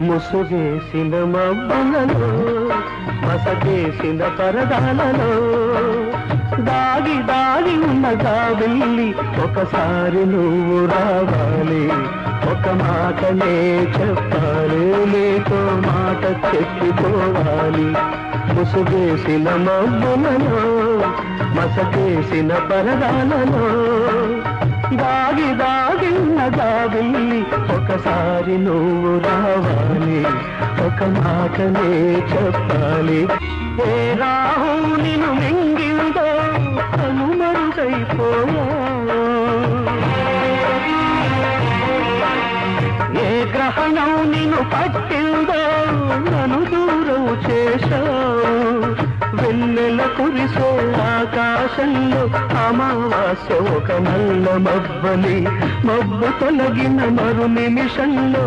ముసుగేసిన మబ్బులలో మసకేసిన పరదాలలో దాగి దాగి ఉన్నగా వెళ్ళి ఒకసారి నువ్వు రావాలి, ఒక మాటనే చెప్పాలి, నీతో మాట చెప్పిపోవాలి. ముసుగేసిన మబ్బులలో మసకేసిన పరదాలలో దాగి దాగి ఉన్నగా వెళ్ళి ఒకసారి నువ్వు రావాలి, ఒక మాటనే చెప్పాలి. ఏ రాహు నిన్ను మింగిందో కనుమరుగైపోయా, ఏ గ్రహణం నిన్ను పట్టిందో నన్ను దూరం చేశావు. వెన్నెల కురిసే ఆకాశంలో అమావాస్య ఒక నల్ల మబ్బని, మబ్బు తొలగిన మరు నిమిషంలో